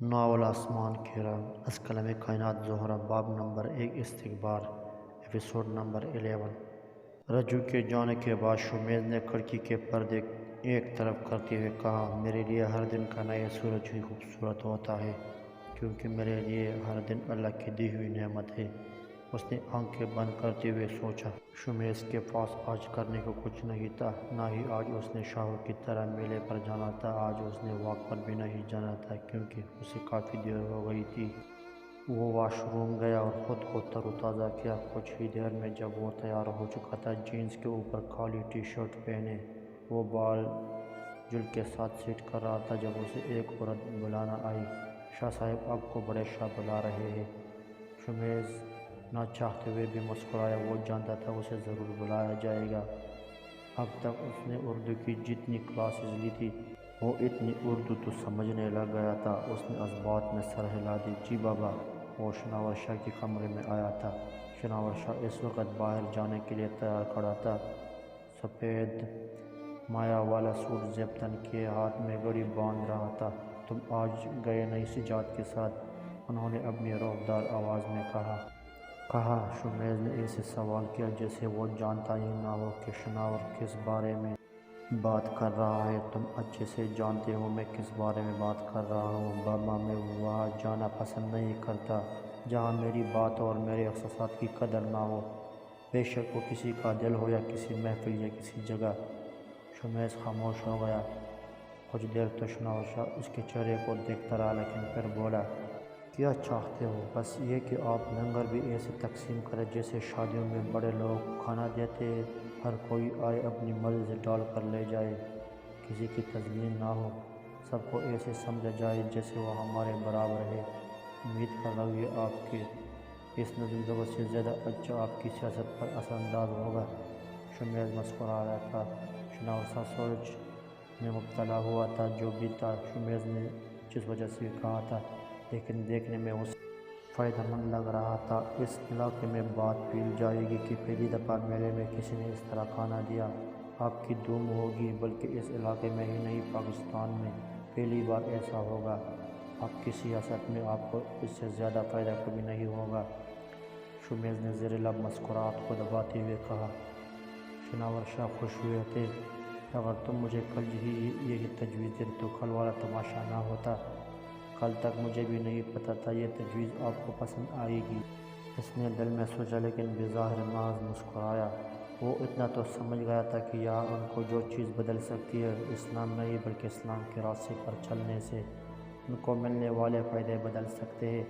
Novel آسمان کے رنگ از کلم کائنات زہرہ باب نمبر 1 استکبار ایپیسوڈ نمبر 11۔ رجوع کے جانے کے بعد شمیز نے کھڑکی کے پردے ایک طرف کرتے ہوئے کہا، میرے لیے ہر دن کا نیا سورج ہی خوبصورت ہوتا ہے، کیونکہ میرے لیے ہر دن اللہ کی دی ہوئی نعمت ہے۔ اس نے آنکھیں بند کرتے ہوئے سوچا، شمیز کے پاس آج کرنے کو کچھ نہیں تھا، نہ ہی آج اس نے شاہوں کی طرح میلے پر جانا تھا۔ آج اس نے واک پر بھی نہیں جانا تھا کیونکہ اسے کافی دیر ہو گئی تھی۔ وہ واش روم گیا اور خود کو تر و تازہ کیا۔ کچھ ہی دیر میں جب وہ تیار ہو چکا تھا، جینز کے اوپر کالی ٹی شرٹ پہنے وہ بال جھل کے ساتھ سیٹ کر رہا تھا جب اسے ایک عورت بلانا آئی۔ شاہ صاحب آپ کو بڑے شاہ بلا رہے ہیں۔ شمیز نہ چاہتے ہوئے بھی مسکرایا، وہ جانتا تھا اسے ضرور بلایا جائے گا۔ اب تک اس نے اردو کی جتنی کلاسز لی تھی وہ اتنی اردو تو سمجھنے لگ گیا تھا۔ اس نے اس بات میں سر ہلا دی، جی بابا۔ وہ شناور شاہ کے کمرے میں آیا تھا۔ شناور شاہ اس وقت باہر جانے کے لیے تیار کھڑا تھا، سفید مایا والا سوٹ زیب تن کے ہاتھ میں گھڑی باندھ رہا تھا۔ تم آج گئے نئی سجاد کے ساتھ؟ انہوں نے اپنی روبدار آواز میں کہا۔ شمیز نے ایسے سوال کیا جیسے وہ جانتا ہی نہ ہو کہ شناور کس بارے میں بات کر رہا ہے۔ تم اچھے سے جانتے ہو میں کس بارے میں بات کر رہا ہوں بابا۔ میں وہاں جانا پسند نہیں کرتا جہاں میری بات اور میرے احساسات کی قدر نہ ہو، بے شک وہ کسی کا دل ہو یا کسی محفل یا کسی جگہ۔ شمیز خاموش ہو گیا۔ کچھ دیر تو شناور شاہ اس کے چہرے کو دیکھتا رہا، لیکن پھر بولا، کیا چاہتے ہو؟ بس یہ کہ آپ لنگر بھی ایسے تقسیم کریں جیسے شادیوں میں بڑے لوگ کھانا دیتے ہیں، ہر کوئی آئے اپنی مرضی ڈال کر لے جائے، کسی کی تذلیل نہ ہو، سب کو ایسے سمجھا جائے جیسے وہ ہمارے برابر ہے۔ امید کر رہا ہوں یہ آپ کے اس نظم ضبط سے زیادہ اچھا آپ کی سیاست پر اثر انداز ہوگا۔ شمیز مسکرا رہا تھا۔ شناور شاہ سوچ میں مبتلا ہوا تھا، جو بھی تھا شمیز نے جس وجہ سے کہا تھا، لیکن دیکھنے میں اسے فائدہ مند لگ رہا تھا۔ اس علاقے میں بات پھیل جائے گی کہ پہلی دفعہ میلے میں کسی نے اس طرح کھانا دیا۔ آپ کی دھوم ہوگی، بلکہ اس علاقے میں ہی نہیں پاکستان میں پہلی بار ایسا ہوگا۔ آپ کی سیاست میں آپ کو اس سے زیادہ فائدہ کبھی نہیں ہوگا۔ شمیز نے زیر لب مسکراہٹ کو دباتے ہوئے کہا۔ شناور شاہ خوش ہوئے تھے، اگر تم مجھے کل ہی یہی تجویز دیتے تو کل والا تماشا نہ ہوتا۔ کل تک مجھے بھی نہیں پتہ تھا یہ تجویز آپ کو پسند آئے گی۔ اس نے دل میں سوچا، لیکن بظاہر محض مسکرایا۔ وہ اتنا تو سمجھ گیا تھا کہ یہاں ان کو جو چیز بدل سکتی ہے اسلام نہیں بلکہ اسلام کے راستے پر چلنے سے ان کو ملنے والے فائدے بدل سکتے ہیں۔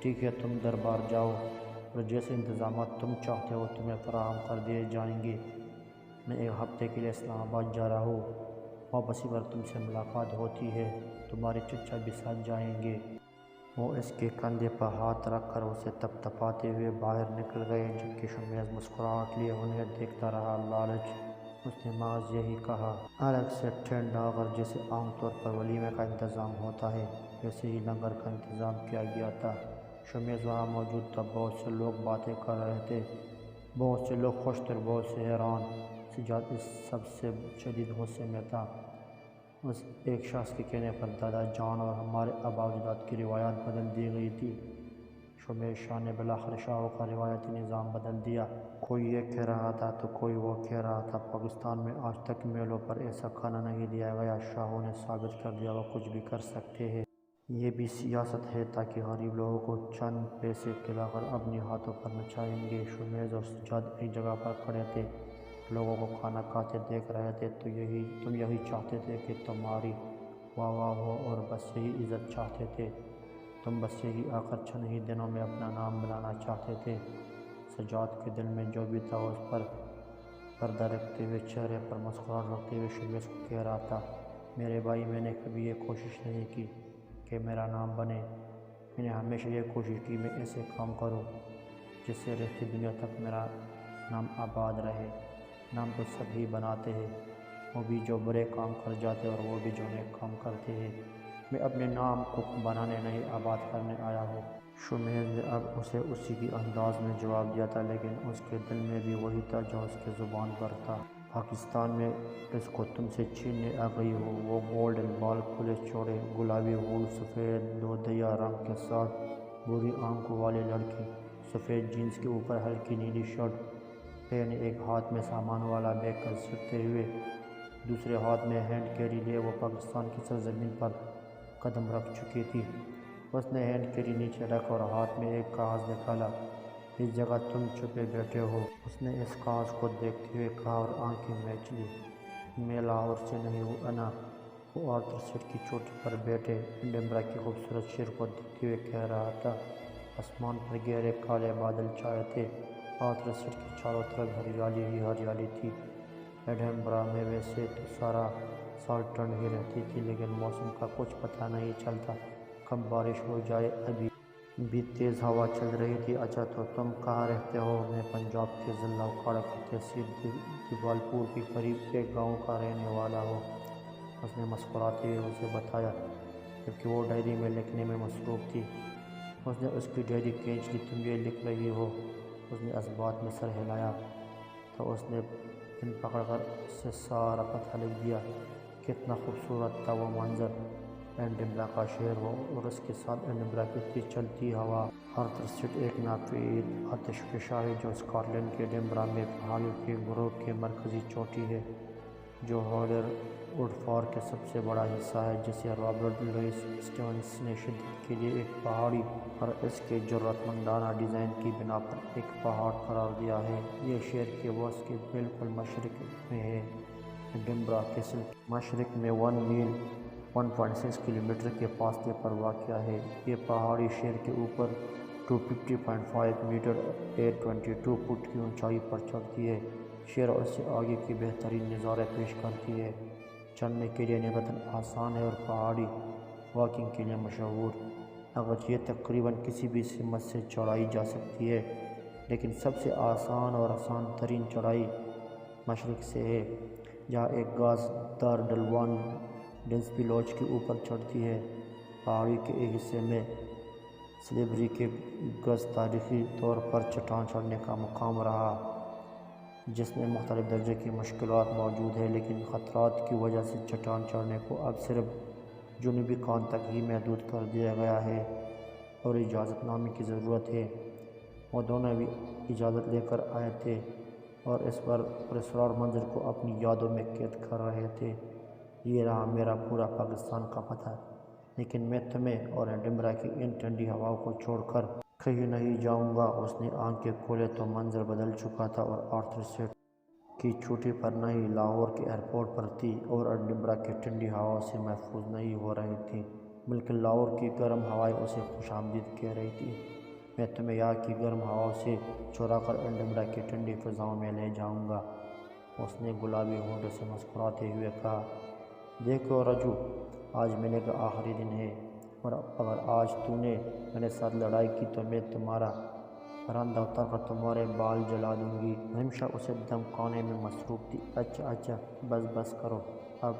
ٹھیک ہے، تم دربار جاؤ اور جیسے انتظامات تم چاہتے ہو تمہیں فراہم کر دیے جائیں گے۔ میں ایک ہفتے کے لیے اسلام آباد جا رہا ہوں، واپسی پر تم سے ملاقات ہوتی ہے، تمہارے چچا بھی ساتھ جائیں گے۔ وہ اس کے کندھے پر ہاتھ رکھ کر اسے تپ تپاتے ہوئے باہر نکل گئے، جبکہ شمیز مسکراہٹ لیے انہیں دیکھتا رہا۔ لالچ، اس نے محض یہی کہا۔ الگ سے ٹینٹ ڈال کر جیسے عام طور پر ولیمے کا انتظام ہوتا ہے، ویسے ہی لنگر کا انتظام کیا گیا تھا۔ شمیز وہاں موجود تھا۔ بہت سے لوگ باتیں کر رہے تھے، بہت سے لوگ خوش تھے اور بہت سے حیران۔ سجاد اس سب سے شدید غصے میں تھا۔ اس ایک شخص کے کہنے پر دادا جان اور ہمارے آباء و اجداد کی روایات بدل دی گئی تھی۔ شمیز شاہ نے بالآخر شاہوں کا روایتی نظام بدل دیا۔ کوئی یہ کہہ رہا تھا تو کوئی وہ کہہ رہا تھا، پاکستان میں آج تک میلوں پر ایسا کھانا نہیں دیا گیا۔ شاہوں نے ثابت کر دیا وہ کچھ بھی کر سکتے ہیں۔ یہ بھی سیاست ہے تاکہ غریب لوگوں کو چند پیسے کھلا کر اپنی ہاتھوں پر نچائیں گے۔ شمیز اور سجاد ایک جگہ پر کھڑے تھے، لوگوں کو کھانا کھاتے دیکھ رہے تھے۔ تم یہی چاہتے تھے کہ تمہاری واہ واہ ہو اور بس یہی عزت چاہتے تھے، تم بس یہی آخر چند ہی دنوں میں اپنا نام بنانا چاہتے تھے۔ سجاد کے دل میں جو بھی تھا اس پر پردہ رکھتے ہوئے، چہرے پر مسکراہٹ رکھتے ہوئے شمیز کو کہہ رہا تھا، میرے بھائی، میں نے کبھی یہ کوشش نہیں کی کہ میرا نام بنے۔ میں نے ہمیشہ یہ کوشش کی میں ایسے کام کروں جس سے رہتی دنیا تک میرا نام آباد رہے۔ نام تو سب ہی بناتے ہیں، وہ بھی جو برے کام کر جاتے ہیں اور وہ بھی جو نیک کام کرتے ہیں۔ میں اپنے نام کو بنانے نہیں آباد کرنے آیا ہوں۔ شمیز نے اب اسے اسی کی انداز میں جواب دیا تھا، لیکن اس کے دل میں بھی وہی تھا جو اس کے زبان پر تھا۔ پاکستان میں اس کو تم سے چھیننے آ گئی ہو۔ وہ گولڈن بال، کھلے چوڑے گلابی ہول، سفید دودیا رنگ کے ساتھ بری آنکھوں والے لڑکی، سفید جینس کے اوپر ہلکی نیلی شرٹ پہنے، ایک ہاتھ میں سامان والا بیگ گھسیٹتے ہوئے دوسرے ہاتھ میں ہینڈ کیری لیے وہ پاکستان کی سرزمین پر قدم رکھ چکی تھی۔ اس نے ہینڈ کیری نیچے رکھ اور ہاتھ میں ایک کاغذ نکالا۔ اس جگہ تم چھپے بیٹھے ہو، اس نے اس کاغذ کو دیکھتے ہوئے کہا اور آنکھیں میچ لی۔ میں لاہور سے نہیں ہوں انا، وہ آرتھر سیٹ کی چوٹی پر بیٹھے ایڈنبرا کے خوبصورت شہر کو دیکھتے ہوئے کہہ رہا تھا۔ آسمان پر گہرے کالے بادل چھائے تھے، آرتھر سیٹ کے چاروں طرف ہریالی ہی ہریالی تھی۔ ایڈنبرا میں ویسے تو سارا سال ٹھنڈ ہی رہتی تھی، لیکن موسم کا کچھ پتہ نہیں چلتا کب بارش ہو جائے۔ ابھی بھی تیز ہوا چل رہی تھی۔ اچھا تو تم کہاں رہتے ہو؟ میں پنجاب کے ضلع اکھاڑا کی تحصیل دیوالپور کے قریب ایک گاؤں کا رہنے والا ہوں، اس نے مسکراتے ہوئے اسے بتایا، جبکہ وہ ڈائری میں لکھنے میں مصروف تھی۔ اس نے اس کی ڈائری کھینچ لی۔ تم یہ لکھ رہی ہو؟ اس نے اس بات میں سر ہلایا تو اس نے پن پکڑ کر اسے سارا پتہ لکھ دیا۔ کتنا خوبصورت تھا وہ منظر، ایڈنبرا کا شہر ہو اور اس کے ساتھ ایڈنبرا کی تیز چلتی ہوا۔ آرتھر سیٹ ایک ناپید آتش فشاں ہے جو اسکاٹ لینڈ کے ایڈنبرا میں پہاڑیوں کے گروہ کی مرکزی چوٹی ہے، جو ہالر ووڈ کا سب سے بڑا حصہ ہے، جسے رابرٹ لوئس اسٹیونز نے شدت کے لیے ایک پہاڑی اور اس کے جرات مندانہ ڈیزائن کی بنا پر ایک پہاڑ قرار دیا ہے۔ یہ شہر کے وسط کے بالکل مشرق میں ہے۔ ایڈنبرا کیسل کے مشرق میں 1 میل 1.6 کلومیٹر کے فاصلے پر واقع ہے۔ یہ پہاڑی شہر کے اوپر 250.5 میٹر 822 فٹ کی اونچائی پر چڑھتی ہے۔ شہر اس سے آگے کے بہترین نظارے پیش کرتی ہے۔ چڑھنے کے لیے نسبتاً آسان ہے اور پہاڑی واکنگ کے لیے مشہور۔ اگرچہ یہ تقریباً کسی بھی سمت سے چڑھائی جا سکتی ہے، لیکن سب سے آسان اور آسان ترین چڑھائی مشرق سے ہے، جہاں ایک گھاس دار ڈھلوان ڈیسپی لوچ کے اوپر چڑھتی ہے۔ پہاڑی کے ایک حصے میں سلیبری کے گز تاریخی طور پر چٹان چڑھنے کا مقام رہا، جس میں مختلف درجے کی مشکلات موجود ہیں، لیکن خطرات کی وجہ سے چٹان چڑھنے کو اب صرف جنوبی کان تک ہی محدود کر دیا گیا ہے اور اجازت نامے کی ضرورت ہے۔ وہ دونوں بھی اجازت لے کر آئے تھے اور اس پراسرار منظر کو اپنی یادوں میں قید کر رہے تھے۔ یہ رہا میرا پورا پاکستان کا پتہ، لیکن میں تمہیں اور ایڈنبرا کی ان ٹھنڈی ہواؤں کو چھوڑ کر کہیں نہیں جاؤں گا۔ اس نے آنکھیں کھولے تو منظر بدل چکا تھا اور آرتھر سیٹ کی چوٹی پر نہیں، لاہور کے ایئرپورٹ پر تھی اور ایڈنبرا کی ٹھنڈی ہواؤں سے محفوظ نہیں ہو رہی تھی، بلکہ لاہور کی گرم ہوائیں اسے خوش آمدید کہہ رہی تھیں۔ میں تمہیں یہاں کی گرم ہواؤں سے چرا کر ایڈنبرا کی ٹھنڈی فضاؤں میں لے جاؤں گا، اس نے گلابی ہونٹوں سے مسکراتے ہوئے کہا۔ دیکھو رجو، آج ملنے کا آخری دن ہے اور اگر آج تو نے میرے ساتھ لڑائی کی تو میں تمہارا پرندہ اتار کر تمہارے بال جلا دوں گی۔ رمشا اسے دمکانے میں مصروف تھی۔ اچھا اچھا، بس کرو، اب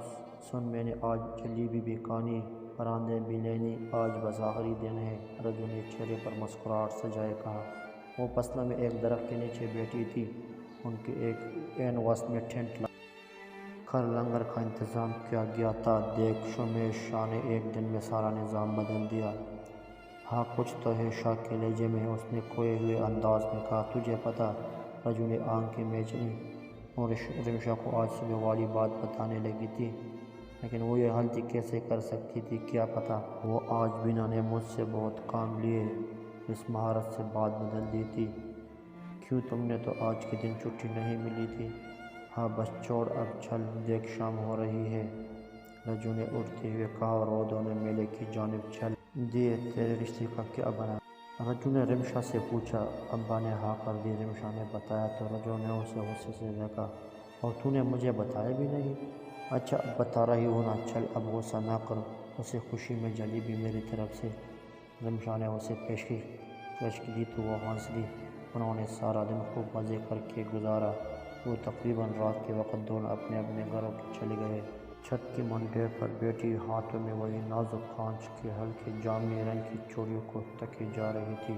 سن، میں نے آج جلیبی بھی کھانی، پرندے بھی لینے، آج بس آخری دن ہے، رجو نے چہرے پر مسکراہٹ سجائے کہا۔ وہ فصلوں میں ایک درخت کے نیچے بیٹھی تھی، ان کے عین وسط میں ٹینٹ کر لنگر کا انتظام کیا گیا تھا۔ دیکھ شمیش شاہ نے ایک دن میں سارا نظام بدل دیا۔ ہاں کچھ تو ہے شاہ کے لہجے میں، اس نے کھوئے ہوئے انداز میں کہا۔ تجھے پتہ؟ رجو نے آنکھیں میچ لیں اور رمشا کو آج صبح والی بات بتانے لگی تھی، لیکن وہ یہ غلطی کیسے کر سکتی تھی، کیا پتہ وہ آج بینا نے مجھ سے بہت کام لیے اس مہارت سے بات بدل دی تھی۔ کیوں، تم نے تو آج کے دن چھٹی نہیں ملی تھی؟ ہاں بس چھوڑ اب، چل دیکھ شام ہو رہی ہے، رجو نے اٹھتے ہوئے کہا اور وہ دونوں میلے کی جانب چل دیے۔ تیرے رشتے کا کیا بنا؟ رجو نے رمشا سے پوچھا۔ ابا نے ہاں کر دی، رمشا نے بتایا تو رجو نے اسے غصے سے دیکھا۔ اور تو نے مجھے بتایا بھی نہیں؟ اچھا اب بتا رہی ہوں نا، چل اب غصہ نہ کر، اسے خوشی میں جلیبی میری طرف سے، رمشا نے اسے پیشکش کی تو وہ ہنس دی۔ انہوں نے سارا دن خوب مزے کر کے گزارا۔ وہ تقریباً رات کے وقت دونوں اپنے اپنے گھروں کے چلے گئے۔ چھت کی منڈپ پر بیٹھی ہاتھوں میں وہی نازک کانچ کے ہلکے جامنی رنگ کی چوڑیوں کو تکی جا رہی تھی۔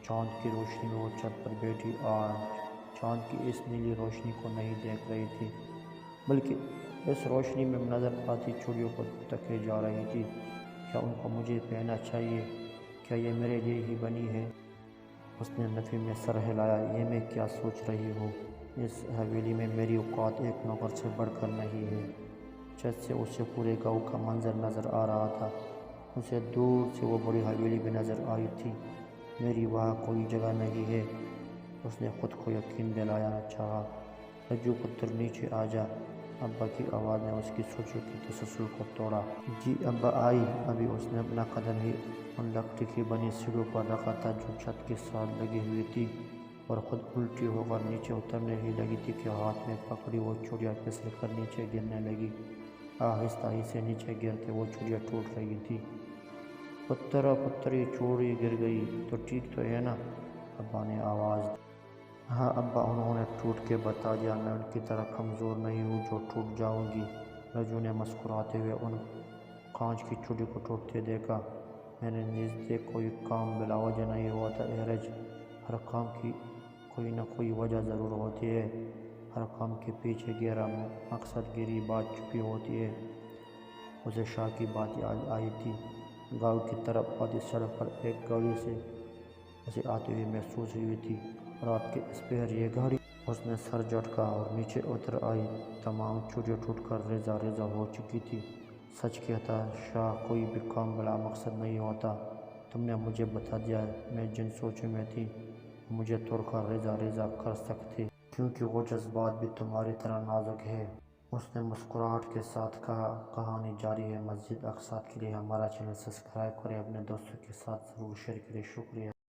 چاند کی روشنی میں وہ چھت پر بیٹھی آج چاند کی اس نیلی روشنی کو نہیں دیکھ رہی تھی، بلکہ اس روشنی میں نظر آتی چوڑیوں کو تکے جا رہی تھی۔ کیا ان کو مجھے پہننا چاہیے؟ کیا یہ میرے لیے ہی بنی ہے؟ اس نے نفی میں سر ہلایا۔ یہ میں کیا سوچ رہی ہوں؟ اس حویلی میں میری اوقات ایک نوکر سے بڑھ کر نہیں ہے۔ چھت سے اسے پورے گاؤں کا منظر نظر آ رہا تھا۔ اسے دور سے وہ بڑی حویلی بھی نظر آئی تھی۔ میری وہاں کوئی جگہ نہیں ہے، اس نے خود کو یقین دلانا چاہا۔ رجو پتر نیچے آ جا، ابا کی آواز نے اس کی سوچوں کے تسلسل کو توڑا۔ جی ابا آئی۔ ابھی اس نے اپنا قدم ہی ان لکڑی کی بنی سیڑھیوں پر رکھا تھا جو چھت کے ساتھ لگی ہوئی تھی، اور خود الٹی ہو کر نیچے اترنے ہی لگی تھی کہ ہاتھ میں پکڑی وہ چوڑیاں پھسل کر نیچے گرنے لگی۔ آہستہ ہی سے نیچے گرتے وہ چوڑیاں ٹوٹ رہی تھی۔ پتر یہ چوڑی گر گئی تو ٹھیک تو ہے نا؟ ابا نے آواز دی۔ ہاں ابا، انہوں نے ٹوٹ کے بتا دیا۔ میں ان کی طرح کمزور نہیں ہوں جو ٹوٹ جاؤں گی۔ رجو نے مسکراتے ہوئے ان کانچ کی چوڑی کو ٹوٹتے دیکھا۔ میرے نزدیک کوئی کام بلا وجہ نہیں ہوتا اے رج، ہر کام کی کوئی نہ کوئی وجہ ضرور ہوتی ہے۔ ہر کام کے پیچھے گہرا مقصد، گہری بات چھپی ہوتی ہے۔ اسے شاہ کی بات یاد آئی تھی۔ گاؤں کی طرف آتی سڑک پر ایک گاڑی سے اسے آتے ہوئے محسوس ہوئی تھی۔ رات کے اس پہر یہ گاڑی؟ اس نے سر جھٹکا اور نیچے اتر آئی۔ تمام چوڑیاں ٹوٹ کر ریزہ ریزہ ہو چکی تھی۔ سچ کہتا شاہ، کوئی بھی کام بلا مقصد نہیں ہوتا۔ تم نے مجھے بتا دیا میں جن سوچوں میں تھی وہ مجھے توڑ کر ریزہ ریزہ کر سکتے، کیونکہ وہ جذبات بھی تمہاری طرح نازک ہے۔ اس نے مسکراہٹ کے ساتھ کہا۔ کہانی جاری ہے۔ مزید اقساط کے لیے ہمارا چینل سبسکرائب کریں، اپنے دوستوں کے ساتھ ضرور شیئر کریں۔ شکریہ۔